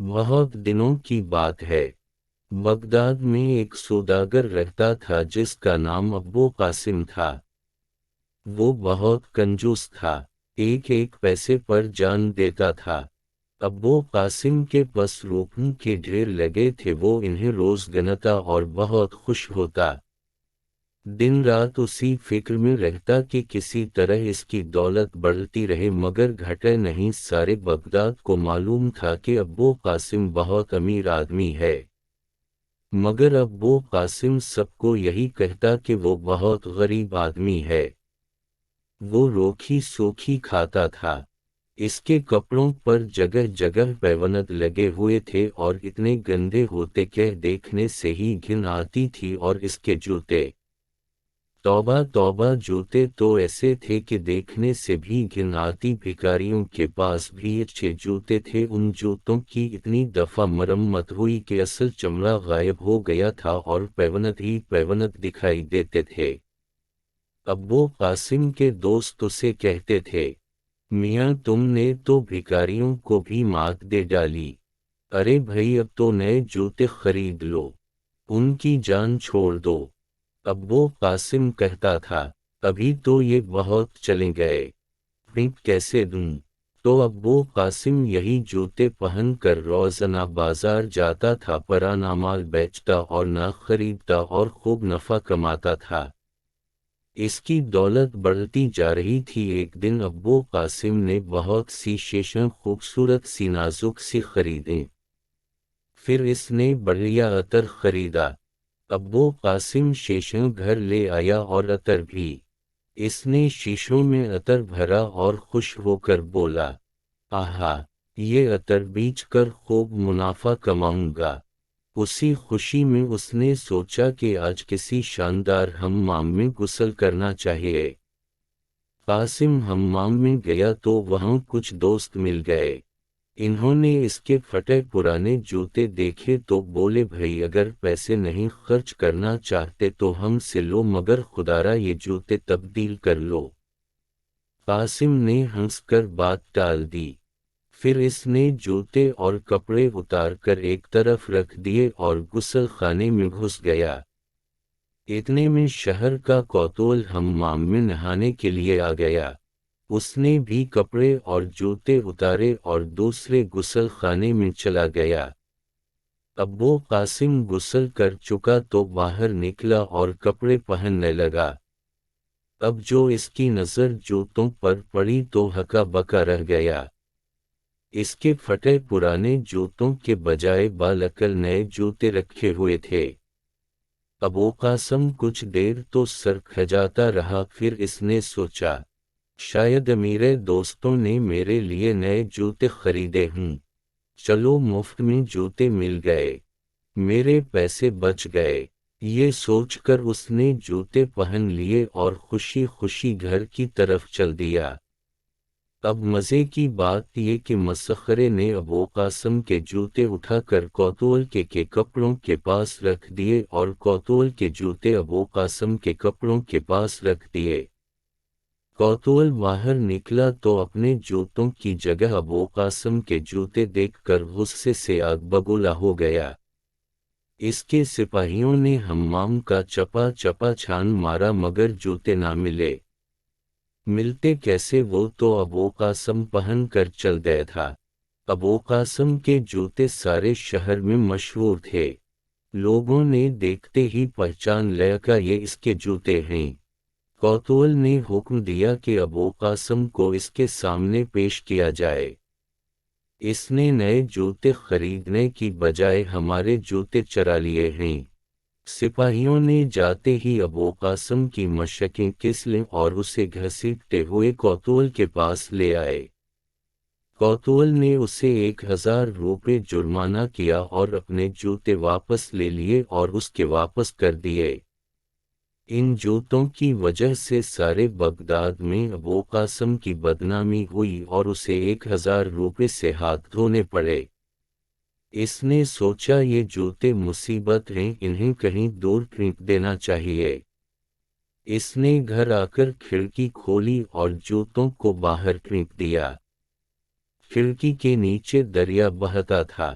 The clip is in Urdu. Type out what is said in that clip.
بہت دنوں کی بات ہے۔ بغداد میں ایک سوداگر رہتا تھا جس کا نام ابو قاسم تھا۔ وہ بہت کنجوس تھا، ایک ایک پیسے پر جان دیتا تھا۔ ابو قاسم کے پاس روپوں کے ڈھیر لگے تھے، وہ انہیں روز گنتا اور بہت خوش ہوتا۔ دن رات اسی فکر میں رہتا کہ کسی طرح اس کی دولت بڑھتی رہے، مگر گھٹے نہیں۔ سارے بغداد کو معلوم تھا کہ ابو قاسم بہت امیر آدمی ہے، مگر ابو قاسم سب کو یہی کہتا کہ وہ بہت غریب آدمی ہے۔ وہ روکھی سوکھی کھاتا تھا، اس کے کپڑوں پر جگہ جگہ پیوند لگے ہوئے تھے اور اتنے گندے ہوتے کہ دیکھنے سے ہی گھن آتی تھی، اور اس کے جوتے، توبہ توبہ، جوتے تو ایسے تھے کہ دیکھنے سے بھی گھن آتی۔ بھکاریوں کے پاس بھی اچھے جوتے تھے، ان جوتوں کی اتنی دفعہ مرمت ہوئی کہ اصل چمڑا غائب ہو گیا تھا اور پیوند ہی پیوند دکھائی دیتے تھے۔ ابو قاسم کے دوست اسے کہتے تھے، میاں تم نے تو بھکاریوں کو بھی مات دے ڈالی، ارے بھائی اب تو نئے جوتے خرید لو، ان کی جان چھوڑ دو۔ ابو قاسم کہتا تھا، ابھی تو یہ بہت چلے گئے، پھینک کیسے دوں؟ تو ابو قاسم یہی جوتے پہن کر روزانہ بازار جاتا تھا، پرانا مال بیچتا اور نہ خریدتا اور خوب نفع کماتا تھا۔ اس کی دولت بڑھتی جا رہی تھی۔ ایک دن ابو قاسم نے بہت سی شیشیں خوبصورت سی نازک سی خریدیں۔ پھر اس نے بڑھیا عطر خریدا۔ ابو قاسم شیشیں گھر لے آیا اور عطر بھی۔ اس نے شیشوں میں عطر بھرا اور خوش ہو کر بولا، آہا، یہ عطر بیچ کر خوب منافع کماؤں گا۔ اسی خوشی میں اس نے سوچا کہ آج کسی شاندار حمام میں غسل کرنا چاہیے۔ قاسم حمام میں گیا تو وہاں کچھ دوست مل گئے۔ انہوں نے اس کے پھٹے پرانے جوتے دیکھے تو بولے، بھائی اگر پیسے نہیں خرچ کرنا چاہتے تو ہم سے لو، مگر خدارا یہ جوتے تبدیل کر لو۔ قاسم نے ہنس کر بات ٹال دی۔ پھر اس نے جوتے اور کپڑے اتار کر ایک طرف رکھ دیے اور غسل خانے میں گھس گیا۔ اتنے میں شہر کا کوتول حمام میں نہانے کے لیے آ گیا۔ اس نے بھی کپڑے اور جوتے اتارے اور دوسرے غسل خانے میں چلا گیا۔ ابو قاسم غسل کر چکا تو باہر نکلا اور کپڑے پہننے لگا۔ اب جو اس کی نظر جوتوں پر پڑی تو ہکا بکا رہ گیا۔ اس کے پھٹے پرانے جوتوں کے بجائے بالکل نئے جوتے رکھے ہوئے تھے۔ ابو قاسم کچھ دیر تو سر کھجاتا رہا، پھر اس نے سوچا، شاید میرے دوستوں نے میرے لیے نئے جوتے خریدے ہوں، چلو مفت میں جوتے مل گئے، میرے پیسے بچ گئے۔ یہ سوچ کر اس نے جوتے پہن لیے اور خوشی خوشی گھر کی طرف چل دیا۔ اب مزے کی بات یہ کہ مسخرے نے ابو قاسم کے جوتے اٹھا کر کوتول کے کپڑوں کے پاس رکھ دیے اور کوتول کے جوتے ابو قاسم کے کپڑوں کے پاس رکھ دیے۔ کوتول باہر نکلا تو اپنے جوتوں کی جگہ ابو قاسم کے جوتے دیکھ کر غصے سے آگ ببولا ہو گیا۔ اس کے سپاہیوں نے حمام کا چپا چپا چھان مارا، مگر جوتے نہ ملے۔ ملتے کیسے؟ وہ تو ابو قاسم پہن کر چل گیا تھا۔ ابو قاسم کے جوتے سارے شہر میں مشہور تھے، لوگوں نے دیکھتے ہی پہچان لیا کہ یہ اس کے جوتے ہیں۔ کوتول نے حکم دیا کہ ابو قاسم کو اس کے سامنے پیش کیا جائے۔ اس نے نئے جوتے خریدنے کی بجائے ہمارے جوتے چرا لیے ہیں۔ سپاہیوں نے جاتے ہی ابو قاسم کی مشقیں کس لیں اور اسے گھسیٹتے ہوئے کوتول کے پاس لے آئے۔ کوتول نے اسے 1000 روپے جرمانہ کیا اور اپنے جوتے واپس لے لیے اور اس کے واپس کر دیے۔ ان جوتوں کی وجہ سے سارے بغداد میں ابو قاسم کی بدنامی ہوئی اور اسے 1000 روپے سے ہاتھ دھونے پڑے۔ اس نے سوچا یہ جوتے مصیبت ہیں، انہیں کہیں دور پھینک دینا چاہیے۔ اس نے گھر آ کر کھڑکی کھولی اور جوتوں کو باہر پھینک دیا۔ کھڑکی کے نیچے دریا بہتا تھا۔